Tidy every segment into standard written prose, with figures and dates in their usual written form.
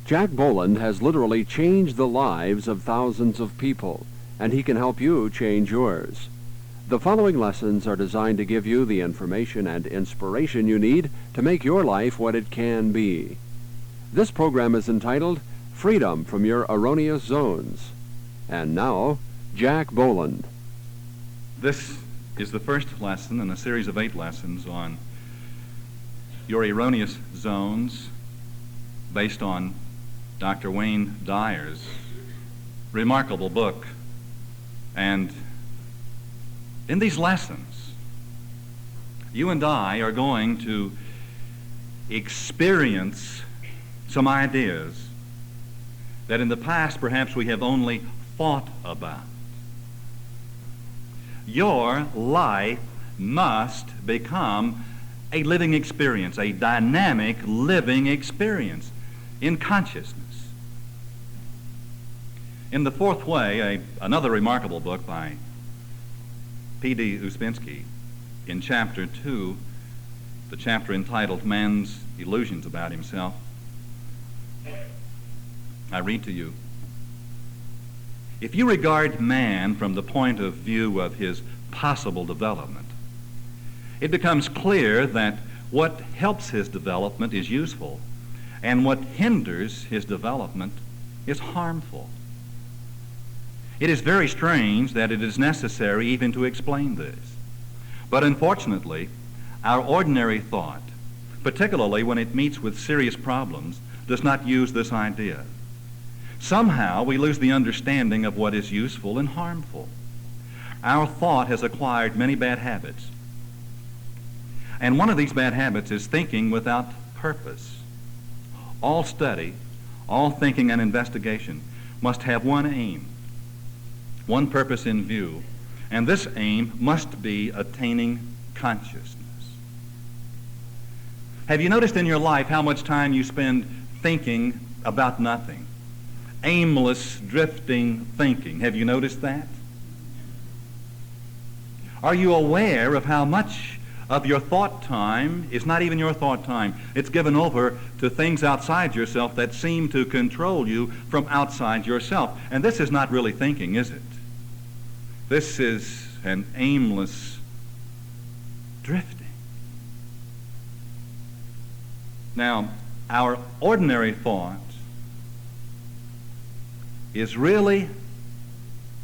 Jack Boland has literally changed the lives of thousands of people, and he can help you change yours. The following lessons are designed to give you the information and inspiration you need to make your life what it can be. This program is entitled Freedom from Your Erroneous Zones. And now, Jack Boland. This is the first lesson in a series of 8 lessons on your erroneous zones based on Dr. Wayne Dyer's remarkable book. And in these lessons, you and I are going to experience some ideas that in the past perhaps we have only thought about. Your life must become a living experience, a dynamic living experience in consciousness. In The Fourth Way, another remarkable book by P.D. Uspensky, in Chapter 2, the chapter entitled Man's Illusions About Himself, I read to you, if you regard man from the point of view of his possible development, it becomes clear that what helps his development is useful, and what hinders his development is harmful. It is very strange that it is necessary even to explain this. But unfortunately, our ordinary thought, particularly when it meets with serious problems, does not use this idea. Somehow we lose the understanding of what is useful and harmful. Our thought has acquired many bad habits. And one of these bad habits is thinking without purpose. All study, all thinking and investigation must have one aim, one purpose in view, and this aim must be attaining consciousness. Have you noticed in your life how much time you spend thinking about nothing? Aimless, drifting thinking. Have you noticed that? Are you aware of how much of your thought time is not even your thought time? It's given over to things outside yourself that seem to control you from outside yourself. And this is not really thinking, is it? This is an aimless drifting. Now, our ordinary thought is really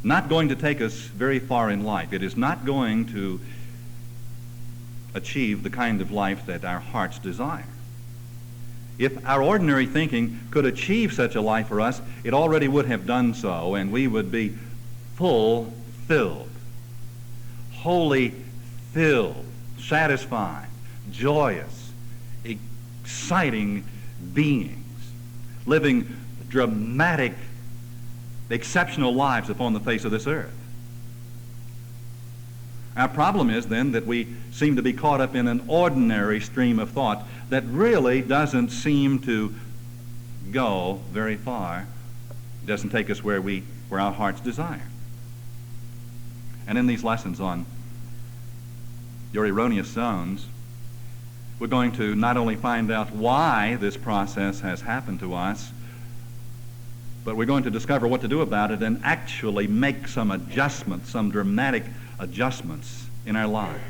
not going to take us very far in life. It is not going to achieve the kind of life that our hearts desire. If our ordinary thinking could achieve such a life for us, it already would have done so, and we would be fulfilled, wholly filled, satisfied, joyous, exciting beings, living dramatic, exceptional lives upon the face of this earth. Our problem is then that we seem to be caught up in an ordinary stream of thought that really doesn't seem to go very far. It doesn't take us where our hearts desire. And in these lessons on your erroneous zones, we're going to not only find out why this process has happened to us, but we're going to discover what to do about it and actually make some adjustments, some dramatic adjustments in our lives.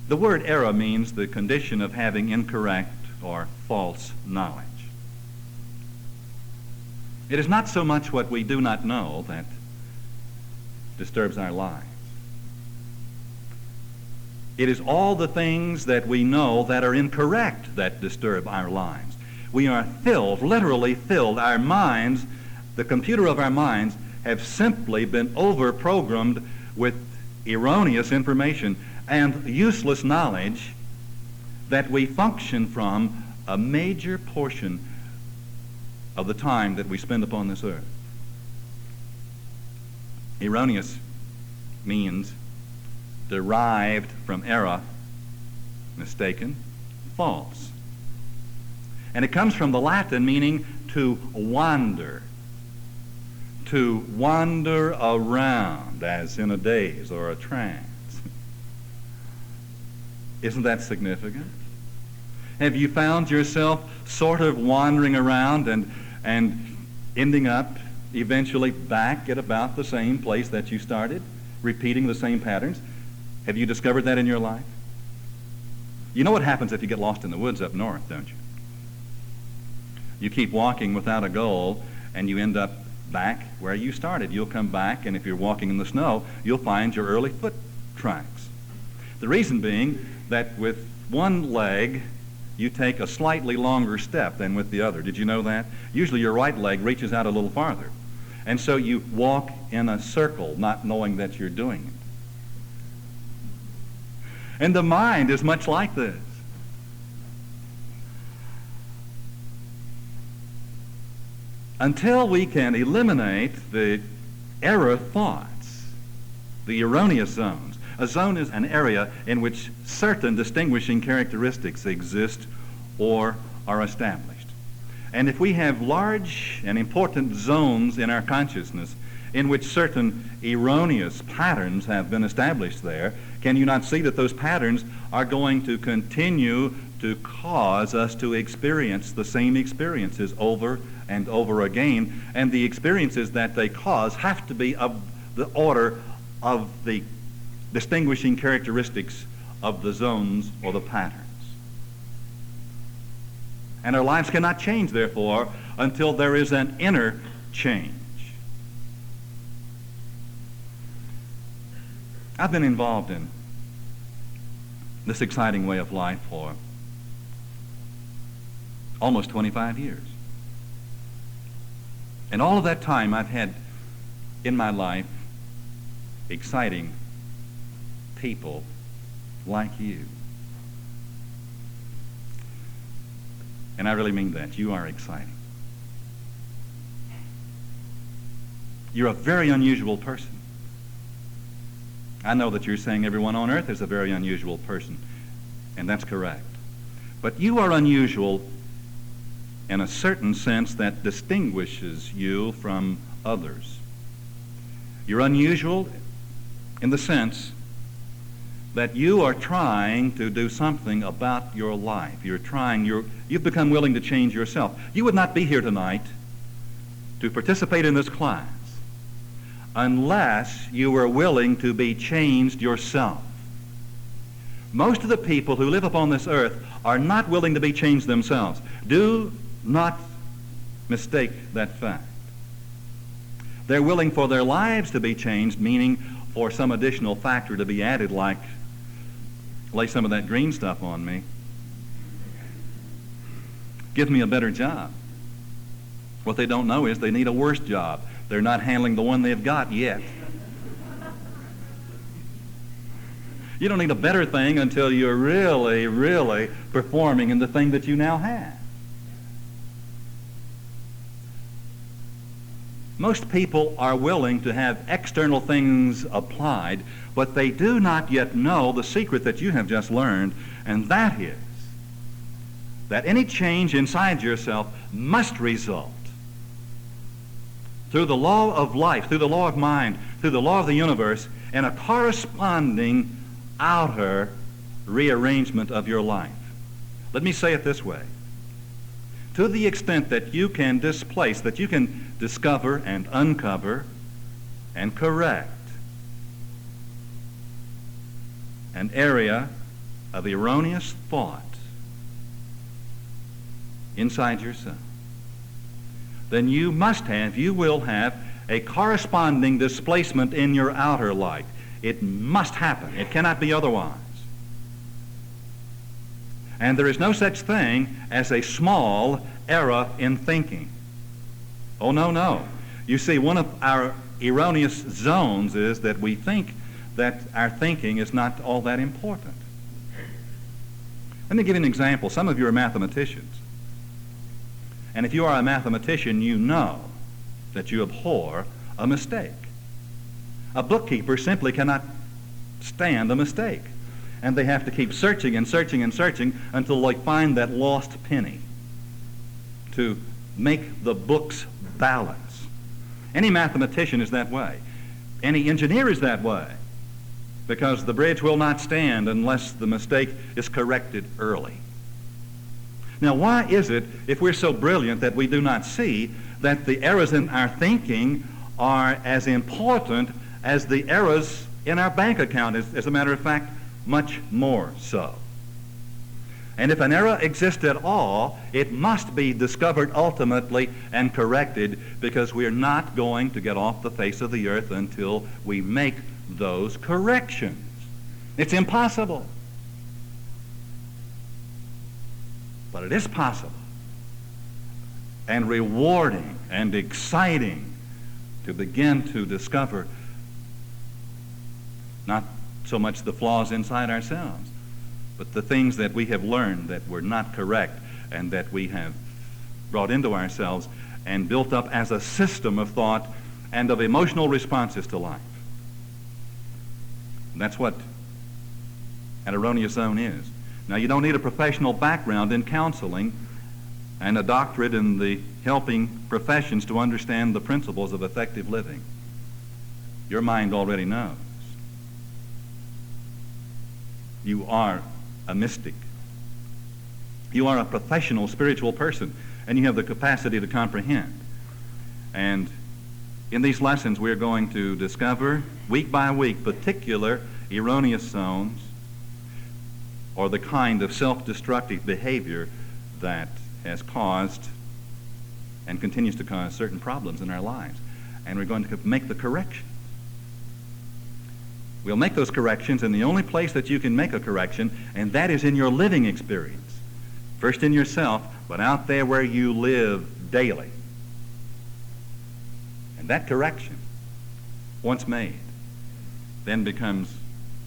The word error means the condition of having incorrect or false knowledge. It is not so much what we do not know that disturbs our lives. It is all the things that we know that are incorrect that disturb our lives. We are filled, literally filled. Our minds, the computer of our minds, have simply been over-programmed with erroneous information and useless knowledge that we function from a major portion of the time that we spend upon this earth. Erroneous means derived from error, mistaken, false. And it comes from the Latin meaning to wander around as in a daze or a trance. Isn't that significant? Have you found yourself sort of wandering around and ending up eventually back at about the same place that you started, repeating the same patterns? Have you discovered that in your life? You know what happens if you get lost in the woods up north, don't you? You keep walking without a goal, and you end up back where you started. You'll come back, and if you're walking in the snow, you'll find your early foot tracks. The reason being that with one leg, you take a slightly longer step than with the other. Did you know that? Usually your right leg reaches out a little farther. And so you walk in a circle, not knowing that you're doing it. And the mind is much like this. Until we can eliminate the error thoughts, the erroneous zones. A zone is an area in which certain distinguishing characteristics exist or are established. And if we have large and important zones in our consciousness in which certain erroneous patterns have been established there, can you not see that those patterns are going to continue to cause us to experience the same experiences over and over again, and the experiences that they cause have to be of the order of the distinguishing characteristics of the zones or the patterns. And our lives cannot change, therefore, until there is an inner change. I've been involved in this exciting way of life for almost 25 years. And all of that time I've had in my life exciting people like you. And I really mean that. You are exciting. You're a very unusual person. I know that you're saying everyone on earth is a very unusual person, and that's correct. But you are unusual in a certain sense that distinguishes you from others. You're unusual in the sense that you are trying to do something about your life. You've become willing to change yourself. You would not be here tonight to participate in this class unless you were willing to be changed yourself. Most of the people who live upon this earth are not willing to be changed themselves. Do not mistake that fact. They're willing for their lives to be changed, meaning for some additional factor to be added, like lay some of that green stuff on me, give me a better job. What they don't know is they need a worse job. They're not handling the one they've got yet. You don't need a better thing until you're really, really performing in the thing that you now have. Most people are willing to have external things applied, but they do not yet know the secret that you have just learned, and that is that any change inside yourself must result through the law of life, through the law of mind, through the law of the universe, in a corresponding outer rearrangement of your life. Let me say it this way. To the extent that you can displace, that you can discover and uncover and correct an area of erroneous thought inside yourself, then you will have a corresponding displacement in your outer life. It must happen. It cannot be otherwise. And there is no such thing as a small error in thinking. Oh, no, no. You see, one of our erroneous zones is that we think that our thinking is not all that important. Let me give you an example. Some of you are mathematicians. And if you are a mathematician, you know that you abhor a mistake. A bookkeeper simply cannot stand a mistake. And they have to keep searching and searching and searching until they find that lost penny to make the books balance. Any mathematician is that way. Any engineer is that way, because the bridge will not stand unless the mistake is corrected early. Now, why is it, if we're so brilliant, that we do not see that the errors in our thinking are as important as the errors in our bank account? As a matter of fact, much more so. And if an error exists at all, it must be discovered ultimately and corrected, because we are not going to get off the face of the earth until we make those corrections. It's impossible. But it is possible, and rewarding and exciting to begin to discover not so much the flaws inside ourselves, but the things that we have learned that were not correct and that we have brought into ourselves and built up as a system of thought and of emotional responses to life. And that's what an erroneous zone is. Now, you don't need a professional background in counseling and a doctorate in the helping professions to understand the principles of effective living. Your mind already knows. You are a mystic. You are a professional spiritual person, and you have the capacity to comprehend. And in these lessons, we're going to discover, week by week, particular erroneous zones, or the kind of self-destructive behavior that has caused and continues to cause certain problems in our lives. And we're going to make the correction. We'll make those corrections in the only place that you can make a correction, and that is in your living experience. First in yourself, but out there where you live daily. And that correction, once made, then becomes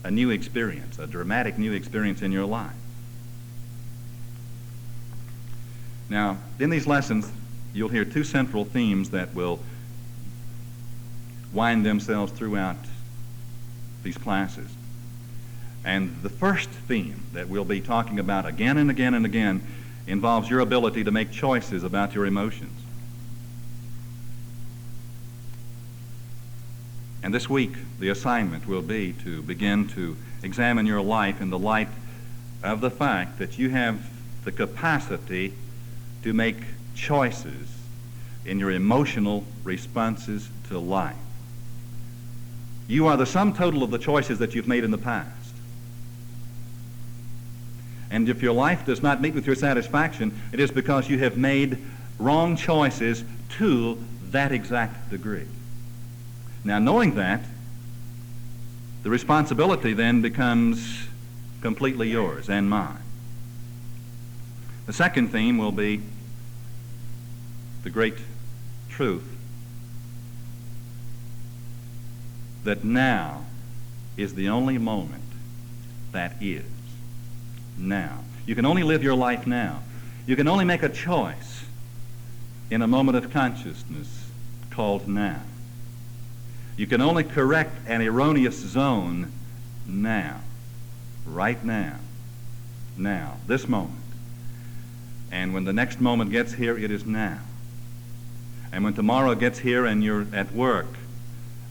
a new experience, a dramatic new experience in your life. Now, in these lessons, you'll hear two central themes that will wind themselves throughout these classes. And the first theme that we'll be talking about again and again and again involves your ability to make choices about your emotions. And this week, the assignment will be to begin to examine your life in the light of the fact that you have the capacity to make choices in your emotional responses to life. You are the sum total of the choices that you've made in the past. And if your life does not meet with your satisfaction, it is because you have made wrong choices to that exact degree. Now, knowing that, the responsibility then becomes completely yours and mine. The second theme will be the great truth that now is the only moment that is. Now. You can only live your life now. You can only make a choice in a moment of consciousness called now. You can only correct an erroneous zone now, right now, this moment. And when the next moment gets here, it is now. And when tomorrow gets here and you're at work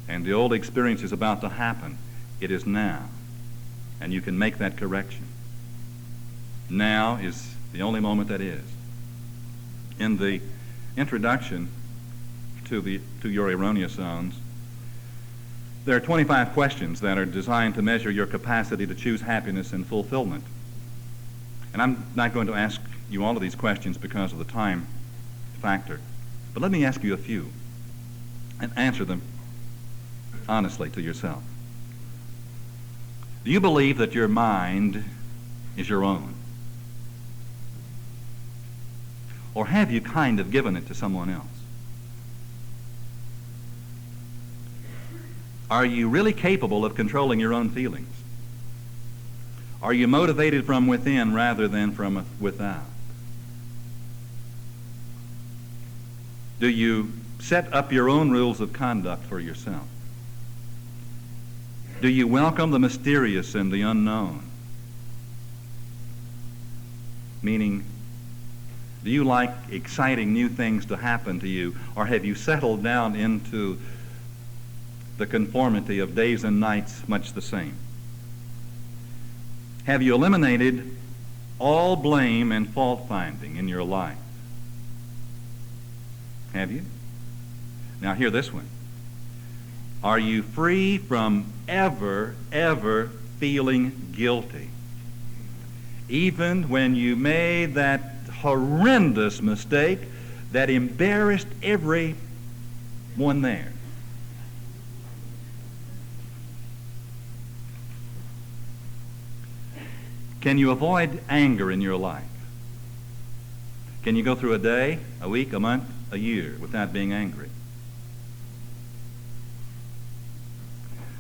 and the old experience is about to happen, it is now. And you can make that correction. Now is the only moment that is. In the introduction to your erroneous zones, there are 25 questions that are designed to measure your capacity to choose happiness and fulfillment. And I'm not going to ask you all of these questions because of the time factor. But let me ask you a few and answer them honestly to yourself. Do you believe that your mind is your own? Or have you kind of given it to someone else? Are you really capable of controlling your own feelings? Are you motivated from within rather than from without? Do you set up your own rules of conduct for yourself? Do you welcome the mysterious and the unknown? Meaning, do you like exciting new things to happen to you, or have you settled down into the conformity of days and nights much the same? Have you eliminated all blame and fault-finding in your life? Have you? Now hear this one. Are you free from ever feeling guilty? Even when you made that horrendous mistake that embarrassed everyone there. Can you avoid anger in your life? Can you go through a day, a week, a month, a year without being angry?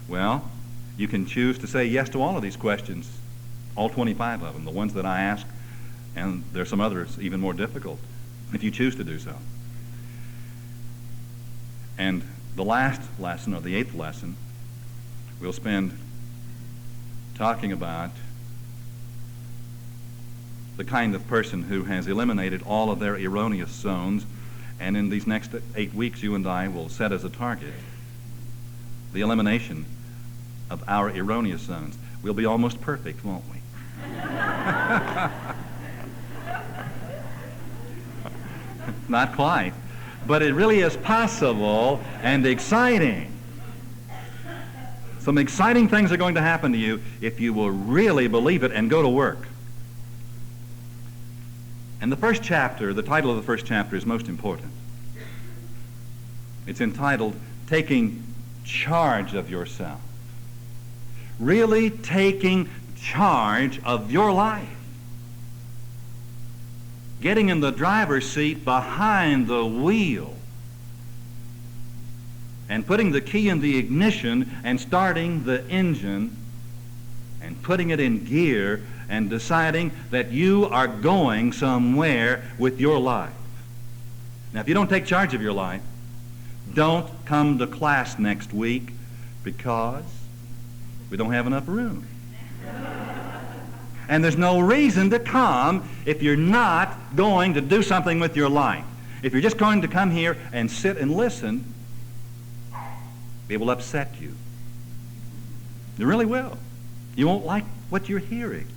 Well, you can choose to say yes to all of these questions, all 25 of them, the ones that I ask, and there are some others even more difficult, if you choose to do so. And the last lesson, or the 8th lesson, we'll spend talking about the kind of person who has eliminated all of their erroneous zones, and in these next 8 weeks you and I will set as a target the elimination of our erroneous zones. We'll be almost perfect, won't we? Not quite, but it really is possible and exciting. Some exciting things are going to happen to you if you will really believe it and go to work. And the first chapter, the title of the first chapter is most important. It's entitled, Taking Charge of Yourself. Really taking charge of your life. Getting in the driver's seat behind the wheel and putting the key in the ignition and starting the engine and putting it in gear and deciding that you are going somewhere with your life. Now, if you don't take charge of your life, don't come to class next week because we don't have enough room. And there's no reason to come if you're not going to do something with your life. If you're just going to come here and sit and listen, it will upset you. It really will. You won't like what you're hearing.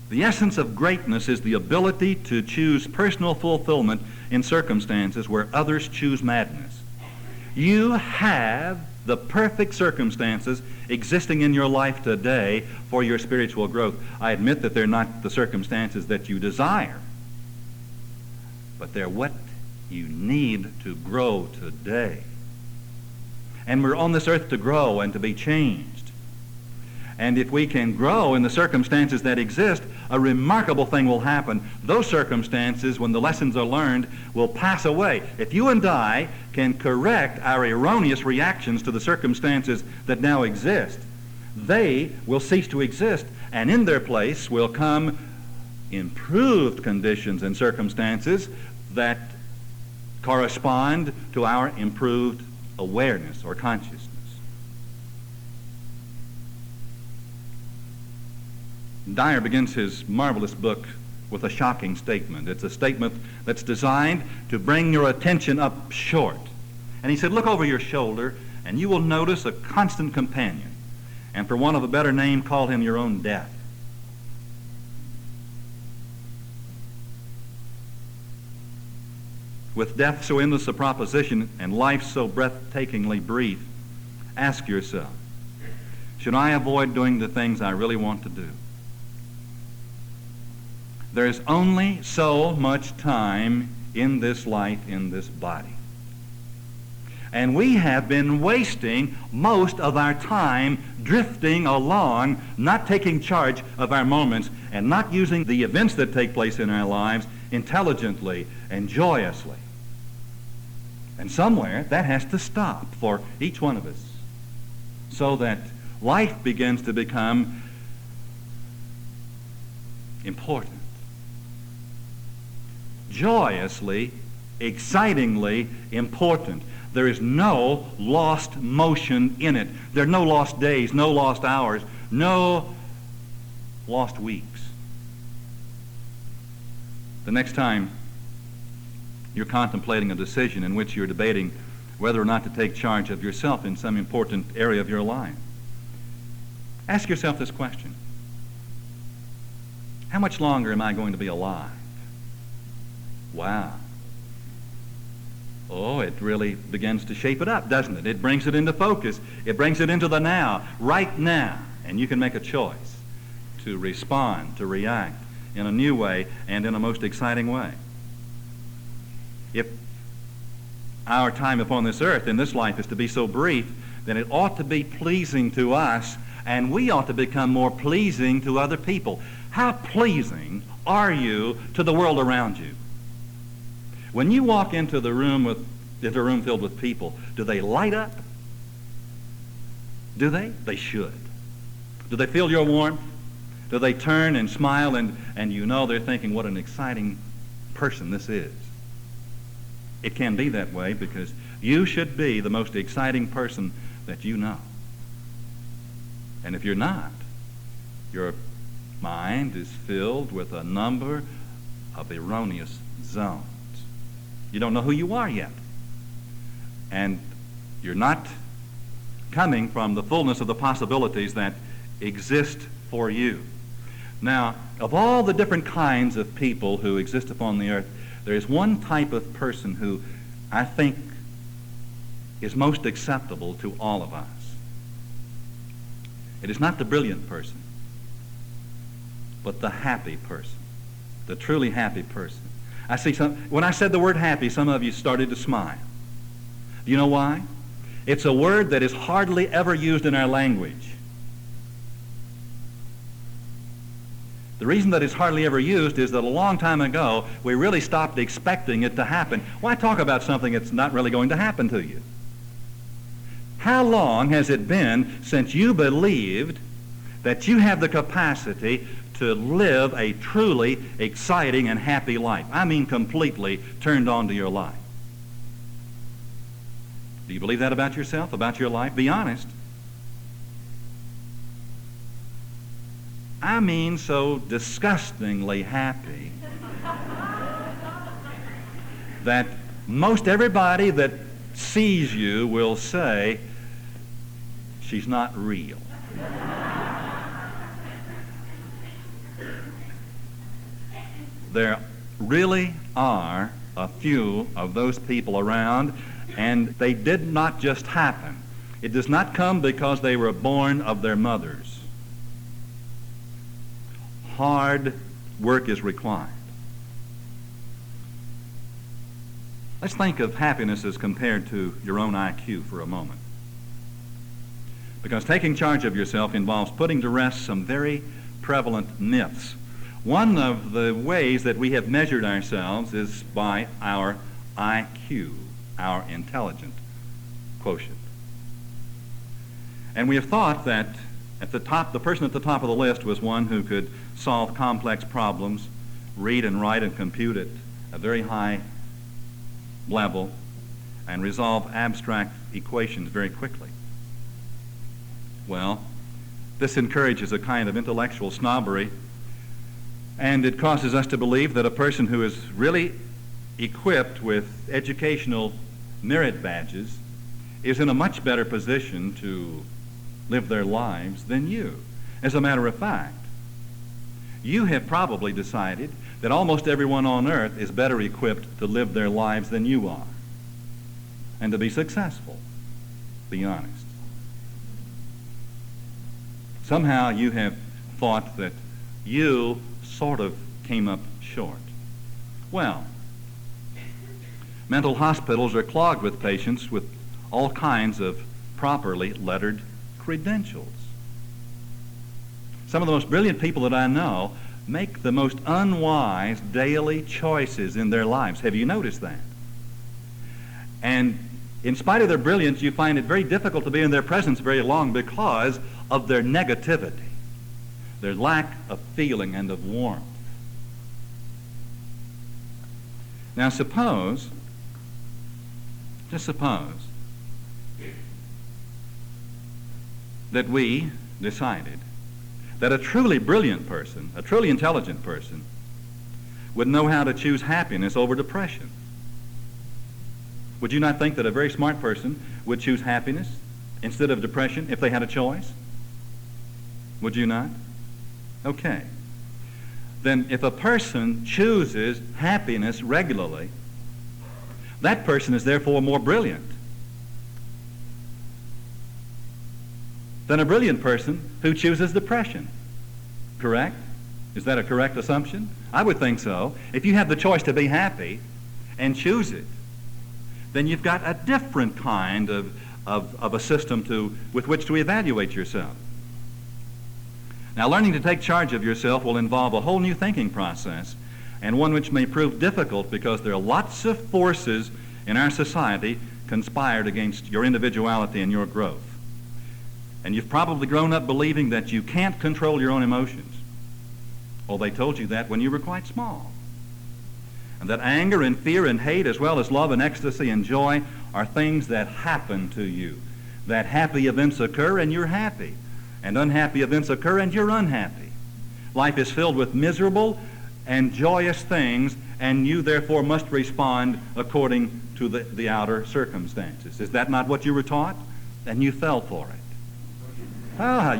The essence of greatness is the ability to choose personal fulfillment in circumstances where others choose madness. You have the perfect circumstances existing in your life today for your spiritual growth. I admit that they're not the circumstances that you desire, but they're what you need to grow today. And we're on this earth to grow and to be changed. And if we can grow in the circumstances that exist, a remarkable thing will happen. Those circumstances, when the lessons are learned, will pass away. If you and I can correct our erroneous reactions to the circumstances that now exist, they will cease to exist, and in their place will come improved conditions and circumstances that correspond to our improved awareness or consciousness. Dyer begins his marvelous book with a shocking statement. It's a statement that's designed to bring your attention up short. And he said, look over your shoulder and you will notice a constant companion. And for want of a better name, call him your own death. With death so endless a proposition and life so breathtakingly brief, ask yourself, should I avoid doing the things I really want to do? There's only so much time in this life, in this body. And we have been wasting most of our time drifting along, not taking charge of our moments, and not using the events that take place in our lives intelligently and joyously. And somewhere that has to stop for each one of us so that life begins to become important. Joyously, excitingly important. There is no lost motion in it. There are no lost days, no lost hours, no lost weeks. The next time you're contemplating a decision in which you're debating whether or not to take charge of yourself in some important area of your life, ask yourself this question. How much longer am I going to be alive? Wow. Oh, it really begins to shape it up, doesn't it? It brings it into focus. It brings it into the now, right now. And you can make a choice to respond, to react in a new way and in a most exciting way. If our time upon this earth in this life is to be so brief, then it ought to be pleasing to us, and we ought to become more pleasing to other people. How pleasing are you to the world around you? When you walk into a room filled with people, do they light up? Do they? They should. Do they feel your warmth? Do they turn and smile and you know they're thinking, what an exciting person this is? It can be that way because you should be the most exciting person that you know. And if you're not, your mind is filled with a number of erroneous zones. You don't know who you are yet. And you're not coming from the fullness of the possibilities that exist for you. Now, of all the different kinds of people who exist upon the earth, there is one type of person who I think is most acceptable to all of us. It is not the brilliant person, but the happy person, the truly happy person. I see when I said the word happy, some of you started to smile. Do you know why? It's a word that is hardly ever used in our language. The reason that it's hardly ever used is that a long time ago, we really stopped expecting it to happen. Why talk about something that's not really going to happen to you? How long has it been since you believed that you have the capacity to live a truly exciting and happy life? I mean completely turned on to your life. Do you believe that about yourself, about your life? Be honest. I mean so disgustingly happy that most everybody that sees you will say, she's not real. There really are a few of those people around, and they did not just happen. It does not come because they were born of their mothers. Hard work is required. Let's think of happiness as compared to your own IQ for a moment. Because taking charge of yourself involves putting to rest some very prevalent myths. One of the ways that we have measured ourselves is by our IQ, our intelligent quotient. And we have thought that at the top, the person at the top of the list was one who could solve complex problems, read and write and compute at a very high level, and resolve abstract equations very quickly. Well, this encourages a kind of intellectual snobbery, and it causes us to believe that a person who is really equipped with educational merit badges is in a much better position to live their lives than you. As a matter of fact, you have probably decided that almost everyone on earth is better equipped to live their lives than you are and to be successful. Be honest. Somehow you have thought that you sort of came up short. Well, mental hospitals are clogged with patients with all kinds of properly lettered credentials. Some of the most brilliant people that I know make the most unwise daily choices in their lives. Have you noticed that? And in spite of their brilliance, you find it very difficult to be in their presence very long because of their negativity, their lack of feeling and of warmth. Now suppose, just suppose, that we decided that a truly brilliant person, a truly intelligent person, would know how to choose happiness over depression. Would you not think that a very smart person would choose happiness instead of depression if they had a choice? Would you not? Okay. then if a person chooses happiness regularly, that person is therefore more brilliant than a brilliant person who chooses depression. Correct? Is that a correct assumption? I would think so. If you have the choice to be happy and choose it, then you've got a different kind of a system with which to evaluate yourself. Now, learning to take charge of yourself will involve a whole new thinking process, and one which may prove difficult because there are lots of forces in our society conspired against your individuality and your growth. And you've probably grown up believing that you can't control your own emotions. Well, they told you that when you were quite small. And that anger and fear and hate, as well as love and ecstasy and joy, are things that happen to you. That happy events occur and you're happy. And unhappy events occur and you're unhappy. Life is filled with miserable and joyous things, and you therefore must respond according to the outer circumstances. Is that not what you were taught? And you fell for it.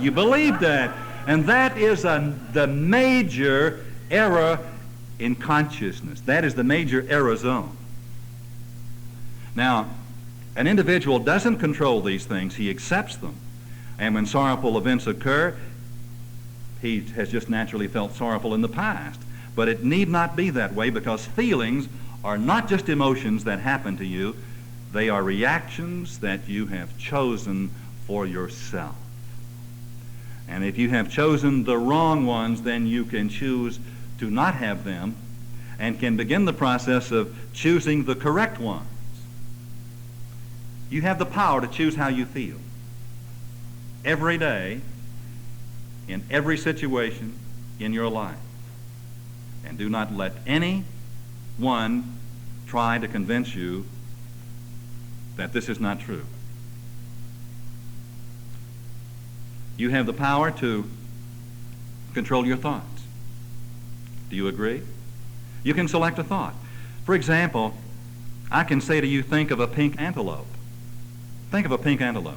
You believed that. And that is the major error in consciousness. That is the major error zone. Now, an individual doesn't control these things. He accepts them. And when sorrowful events occur, he has just naturally felt sorrowful in the past. But it need not be that way, because feelings are not just emotions that happen to you. They are reactions that you have chosen for yourself. And if you have chosen the wrong ones, then you can choose to not have them and can begin the process of choosing the correct ones. You have the power to choose how you feel. Every day, in every situation in your life. And do not let anyone try to convince you that this is not true. You have the power to control your thoughts. Do you agree? You can select a thought. For example, I can say to you, think of a pink antelope. Think of a pink antelope.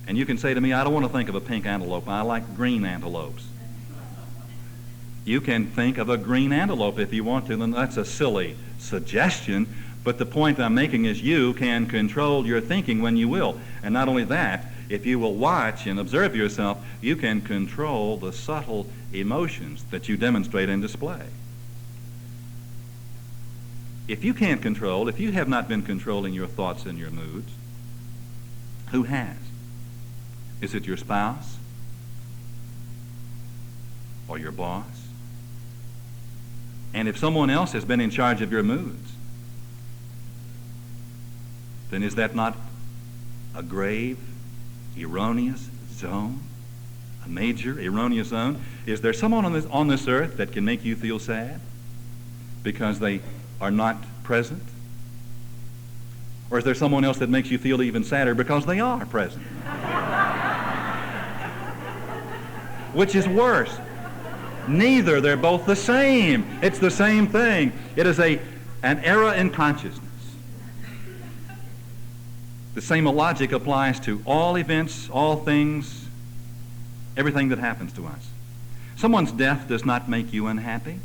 And you can say to me, I don't want to think of a pink antelope. I like green antelopes. You can think of a green antelope if you want to, and that's a silly suggestion, but the point I'm making is you can control your thinking when you will. And not only that, if you will watch and observe yourself, you can control the subtle emotions that you demonstrate and display. If you can't control, if you have not been controlling your thoughts and your moods, who has? Is it your spouse? Or your boss? And if someone else has been in charge of your moods, then is that not a grave, erroneous zone? A major erroneous zone? Is there someone on this earth that can make you feel sad because they are not present? Or is there someone else that makes you feel even sadder because they are present? Which is worse? Neither. They're both the same. It's the same thing. It is an error in consciousness. The same logic applies to all events, all things, everything that happens to us. Someone's death does not make you unhappy.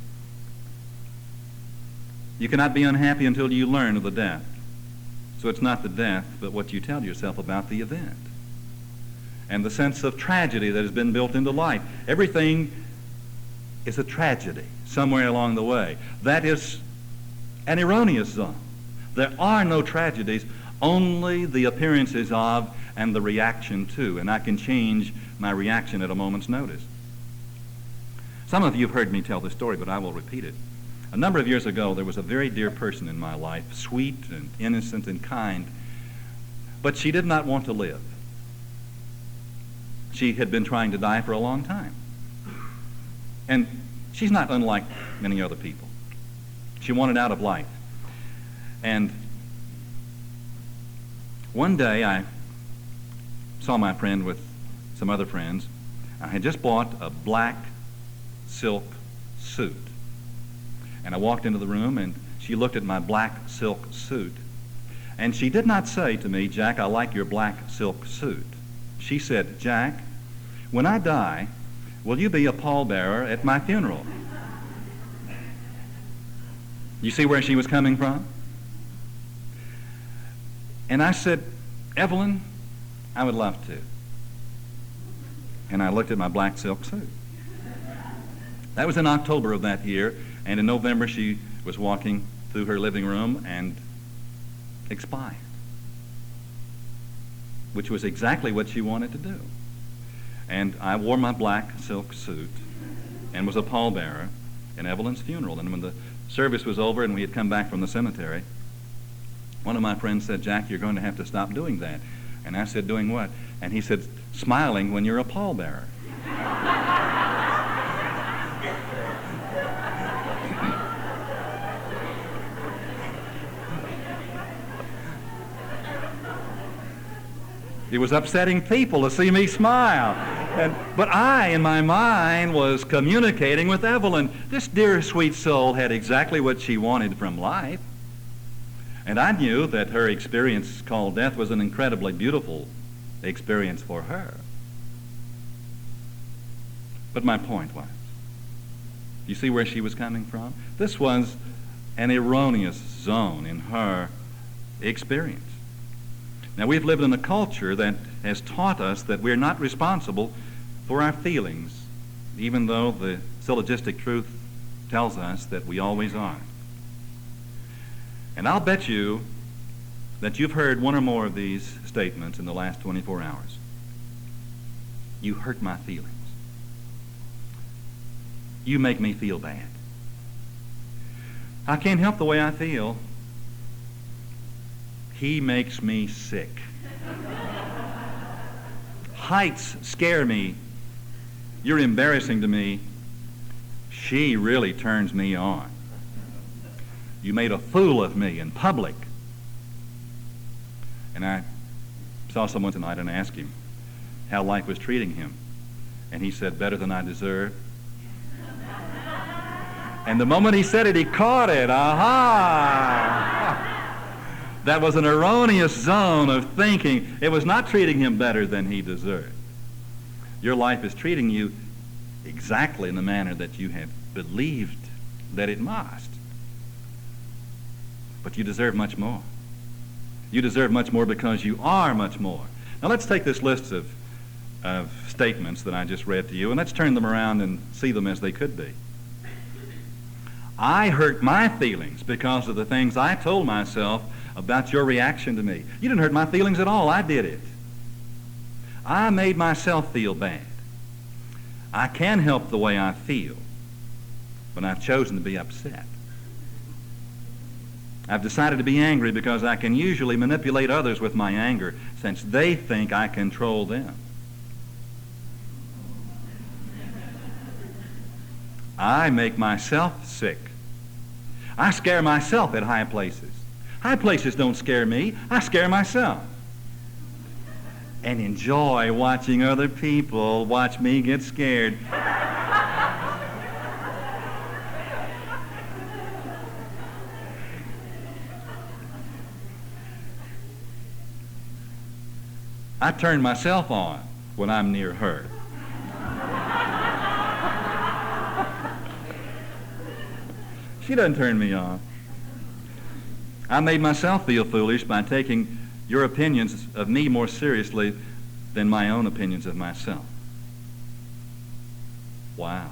You cannot be unhappy until you learn of the death. So it's not the death, but what you tell yourself about the event. And the sense of tragedy that has been built into life. Everything is a tragedy somewhere along the way. That is an erroneous zone. There are no tragedies, only the appearances of and the reaction to. And I can change my reaction at a moment's notice. Some of you have heard me tell this story, but I will repeat it. A number of years ago, there was a very dear person in my life, sweet and innocent and kind, but she did not want to live. She had been trying to die for a long time. And she's not unlike many other people. She wanted out of life. And one day I saw my friend with some other friends. I had just bought a black silk suit. And I walked into the room and she looked at my black silk suit. And she did not say to me, Jack, I like your black silk suit. She said, Jack, when I die, will you be a pallbearer at my funeral? You see where she was coming from? And I said, Evelyn, I would love to. And I looked at my black silk suit. That was in October of that year, and in November she was walking through her living room and expired, which was exactly what she wanted to do. And I wore my black silk suit and was a pallbearer in Evelyn's funeral. And when the service was over and we had come back from the cemetery, one of my friends said, Jack, you're going to have to stop doing that. And I said, doing what? And he said, smiling when you're a pallbearer. It was upsetting people to see me smile. But I, in my mind, was communicating with Evelyn. This dear, sweet soul had exactly what she wanted from life. And I knew that her experience called death was an incredibly beautiful experience for her. But my point was, you see where she was coming from? This was an erroneous zone in her experience. Now, we've lived in a culture that has taught us that we're not responsible for our feelings, even though the syllogistic truth tells us that we always are. And I'll bet you that you've heard one or more of these statements in the last 24 hours. You hurt my feelings. You make me feel bad. I can't help the way I feel. He makes me sick. Heights scare me. You're embarrassing to me. She really turns me on. You made a fool of me in public. And I saw someone tonight and asked him how life was treating him. And he said, better than I deserve. And the moment he said it, he caught it. Aha! That was an erroneous zone of thinking. It was not treating him better than he deserved. Your life is treating you exactly in the manner that you have believed that it must. But you deserve much more. You deserve much more because you are much more. Now let's take this list of statements that I just read to you, and let's turn them around and see them as they could be. I hurt my feelings because of the things I told myself about your reaction to me. You didn't hurt my feelings at all. I did it. I made myself feel bad. I can help the way I feel, but I've chosen to be upset. I've decided to be angry because I can usually manipulate others with my anger since they think I control them. I make myself sick. I scare myself at high places. High places don't scare me. I scare myself. And enjoy watching other people watch me get scared. I turn myself on when I'm near her. She doesn't turn me on. I made myself feel foolish by taking your opinions of me more seriously than my own opinions of myself. Wow.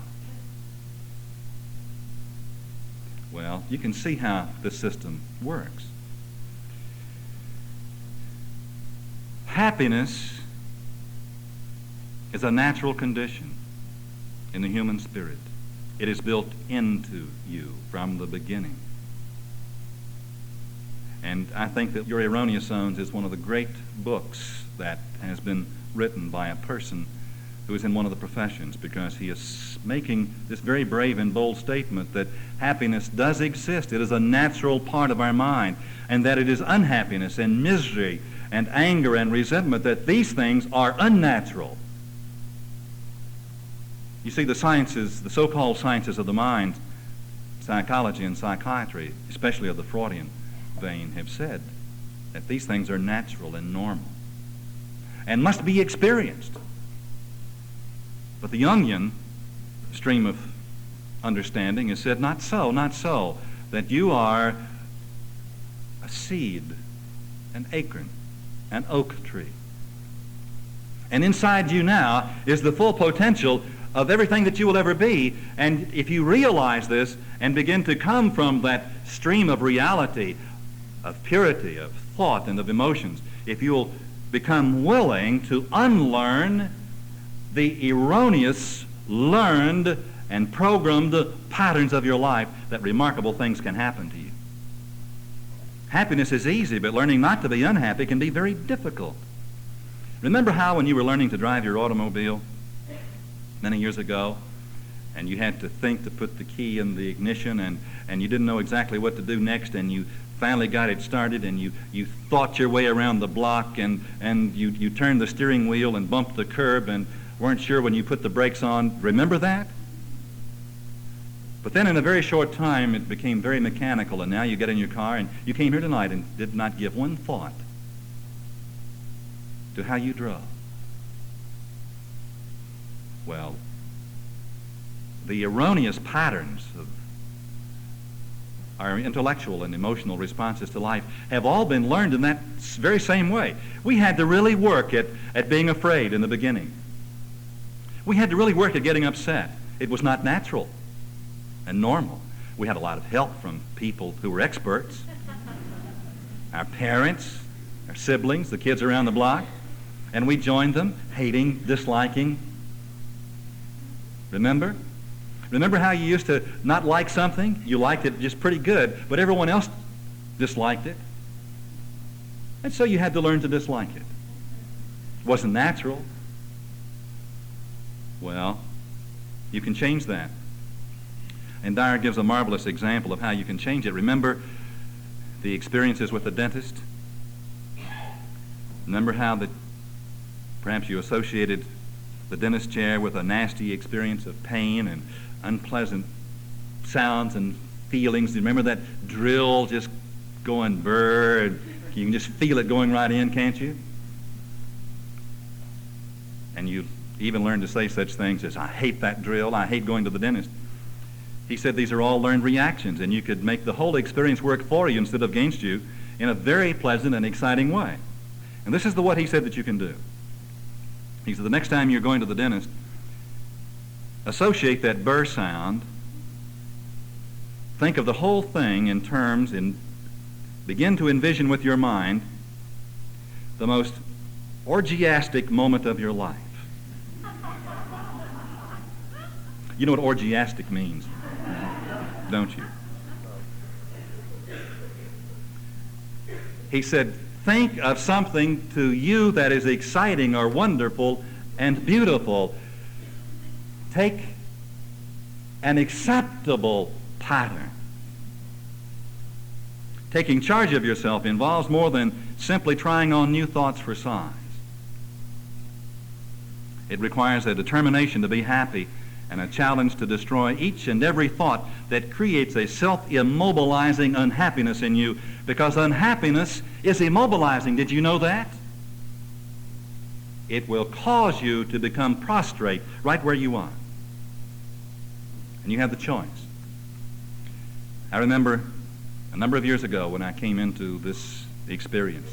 Well, you can see how this system works. Happiness is a natural condition in the human spirit. It is built into you from the beginning. And I think that Your Erroneous Zones is one of the great books that has been written by a person who is in one of the professions, because he is making this very brave and bold statement that happiness does exist. It is a natural part of our mind, and that it is unhappiness and misery and anger and resentment, that these things are unnatural. You see, the sciences, the so-called sciences of the mind, psychology and psychiatry, especially of the Freudian vein, have said that these things are natural and normal and must be experienced. But the Jungian stream of understanding has said, not so, not so, that you are a seed, an acorn, an oak tree. And inside you now is the full potential of everything that you will ever be. And if you realize this and begin to come from that stream of reality, of purity, of thought, and of emotions, if you'll become willing to unlearn the erroneous, learned, and programmed patterns of your life, that remarkable things can happen to you. Happiness is easy, but learning not to be unhappy can be very difficult. Remember how when you were learning to drive your automobile many years ago, and you had to think to put the key in the ignition, and you didn't know exactly what to do next, and you finally got it started, and you thought your way around the block, and you turned the steering wheel and bumped the curb and weren't sure when you put the brakes on. Remember that? But then in a very short time it became very mechanical, and now you get in your car, and you came here tonight and did not give one thought to how you drove. Well, the erroneous patterns of our intellectual and emotional responses to life have all been learned in that very same way. We had to really work at being afraid in the beginning. We had to really work at getting upset. It was not natural and normal. We had a lot of help from people who were experts. Our parents, our siblings, the kids around the block, and we joined them, hating, disliking. Remember? Remember how you used to not like something? You liked it just pretty good, but everyone else disliked it. And so you had to learn to dislike it. It wasn't natural. Well, you can change that. And Dyer gives a marvelous example of how you can change it. Remember the experiences with the dentist? Remember how that perhaps you associated the dentist chair with a nasty experience of pain and unpleasant sounds and feelings. Do you remember that drill just going burr? And you can just feel it going right in, can't you? And you even learn to say such things as, I hate that drill, I hate going to the dentist. He said these are all learned reactions, and you could make the whole experience work for you instead of against you in a very pleasant and exciting way. And this is what he said that you can do. He said the next time you're going to the dentist, associate that burr sound, think of the whole thing in terms, and begin to envision with your mind the most orgiastic moment of your life. You know what orgiastic means, don't you? He said, think of something to you that is exciting or wonderful and beautiful. Take an acceptable pattern. Taking charge of yourself involves more than simply trying on new thoughts for size. It requires a determination to be happy and a challenge to destroy each and every thought that creates a self-immobilizing unhappiness in you, because unhappiness is immobilizing. Did you know that? It will cause you to become prostrate right where you are. And you have the choice. I remember a number of years ago when I came into this experience,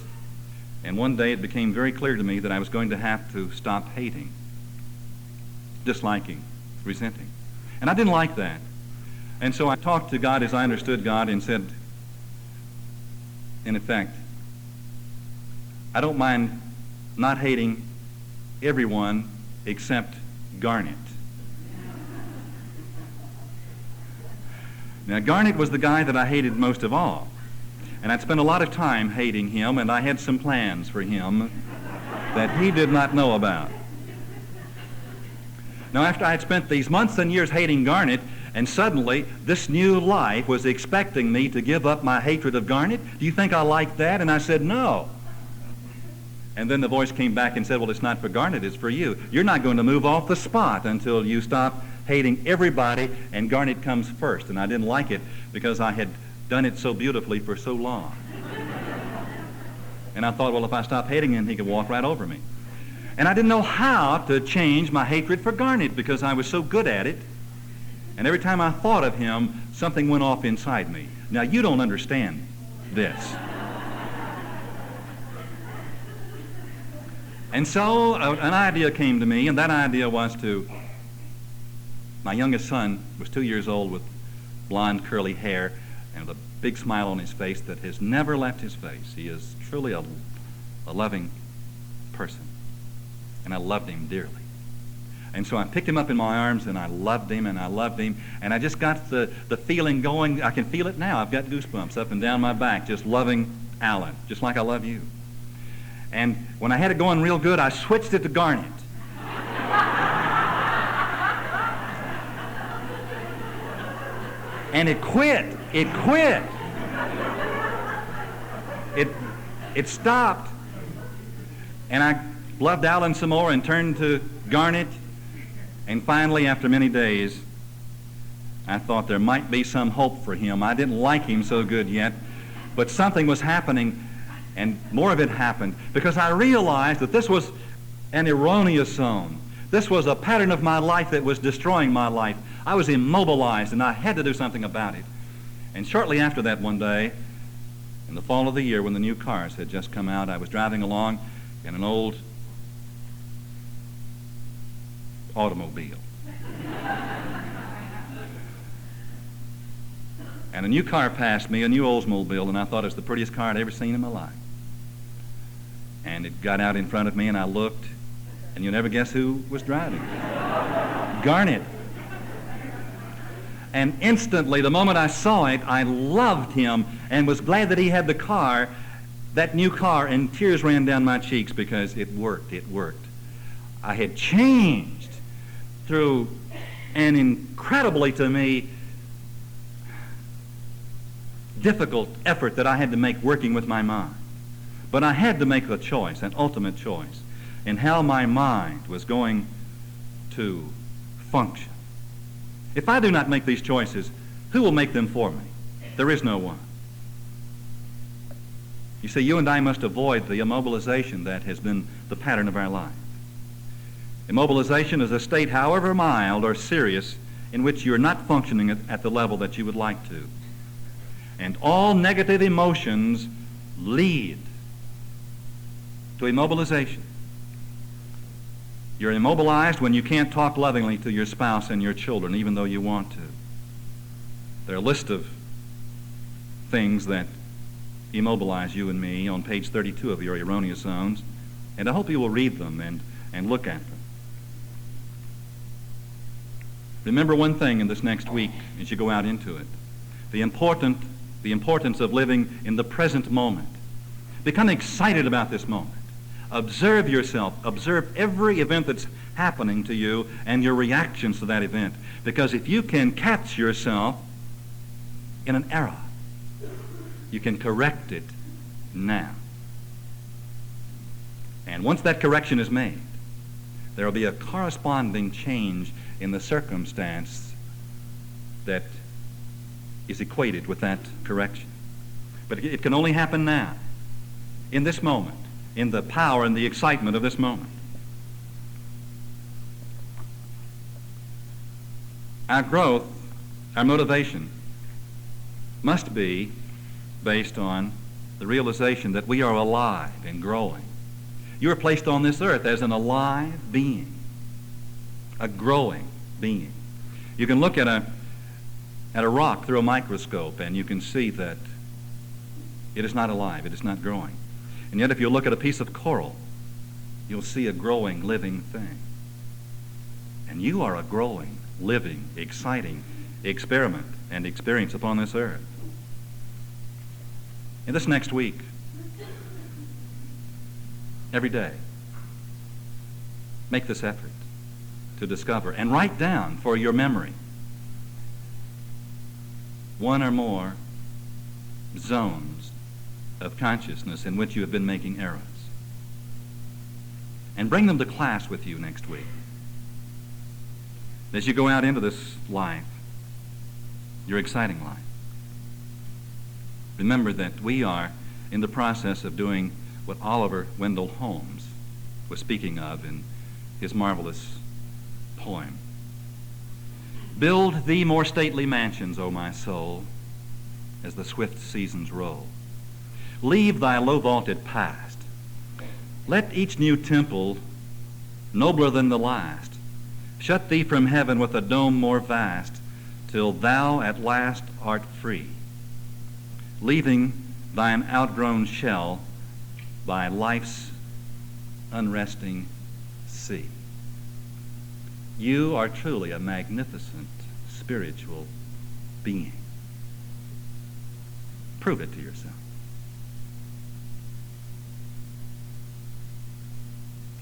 and one day it became very clear to me that I was going to have to stop hating, disliking, resenting. And I didn't like that. And so I talked to God as I understood God and said, in effect, I don't mind not hating everyone except Garnet. Now, Garnet was the guy that I hated most of all. And I'd spent a lot of time hating him, and I had some plans for him that he did not know about. Now, after I had spent these months and years hating Garnet, and suddenly this new life was expecting me to give up my hatred of Garnet, do you think I liked that? And I said, no. And then the voice came back and said, well, it's not for Garnet, it's for you. You're not going to move off the spot until you stop hating everybody, and Garnet comes first. And I didn't like it because I had done it so beautifully for so long. And I thought, well, if I stop hating him, he could walk right over me. And I didn't know how to change my hatred for Garnet because I was so good at it. And every time I thought of him, something went off inside me. Now, you don't understand this. And so an idea came to me, and that idea was to, my youngest son was 2 years old with blonde curly hair and with a big smile on his face that has never left his face. He is truly a loving person, and I loved him dearly. And so I picked him up in my arms, and I loved him, and I just got the feeling going. I can feel it now. I've got goosebumps up and down my back, just loving Alan, just like I love you. And when I had it going real good, I switched it to Garnet. And it quit. It quit. It stopped. And I loved Alan some more and turned to Garnet. And finally, after many days, I thought there might be some hope for him. I didn't like him so good yet, but something was happening, and more of it happened, because I realized that this was an erroneous zone. This was a pattern of my life that was destroying my life. I was immobilized, and I had to do something about it. And shortly after that one day, in the fall of the year when the new cars had just come out, I was driving along in an old automobile. And a new car passed me, a new Oldsmobile, and I thought it was the prettiest car I'd ever seen in my life. And it got out in front of me, and I looked, and you'll never guess who was driving. Garnet. And instantly, the moment I saw it, I loved him and was glad that he had the car, that new car, and tears ran down my cheeks because it worked. It worked. I had changed through an incredibly, to me, difficult effort that I had to make working with my mind. But I had to make a choice, an ultimate choice, in how my mind was going to function. If I do not make these choices, who will make them for me? There is no one. You see, you and I must avoid the immobilization that has been the pattern of our life. Immobilization is a state, however mild or serious, in which you're not functioning at the level that you would like to. And all negative emotions lead to immobilization. You're immobilized when you can't talk lovingly to your spouse and your children, even though you want to. There are a list of things that immobilize you and me on page 32 of your Erroneous Zones, and I hope you will read them and look at them. Remember one thing in this next week as you go out into it. The importance of living in the present moment. Become excited about this moment. Observe yourself. Observe every event that's happening to you and your reactions to that event. Because if you can catch yourself in an error, you can correct it now. And once that correction is made, there will be a corresponding change in the circumstance that is equated with that correction. But it can only happen now, in this moment, in the power and the excitement of this moment. Our growth, our motivation, must be based on the realization that we are alive and growing. You are placed on this earth as an alive being, a growing being. You can look at a rock through a microscope and you can see that it is not alive, it is not growing. And yet if you look at a piece of coral, you'll see a growing, living thing. And you are a growing, living, exciting experiment and experience upon this earth. In this next week, every day, make this effort to discover and write down for your memory one or more zones of consciousness in which you have been making errors. And bring them to class with you next week. As you go out into this life, your exciting life, remember that we are in the process of doing what Oliver Wendell Holmes was speaking of in his marvelous poem. Build thee more stately mansions, O my soul, as the swift seasons roll. Leave thy low-vaulted past. Let each new temple, nobler than the last, shut thee from heaven with a dome more vast, till thou at last art free, leaving thine outgrown shell by life's unresting sea. You are truly a magnificent spiritual being. Prove it to yourself.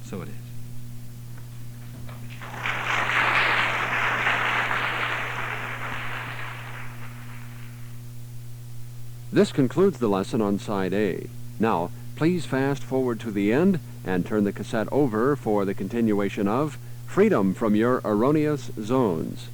So it is. This concludes the lesson on Side A. Now, please fast forward to the end and turn the cassette over for the continuation of Freedom from Your Erroneous Zones.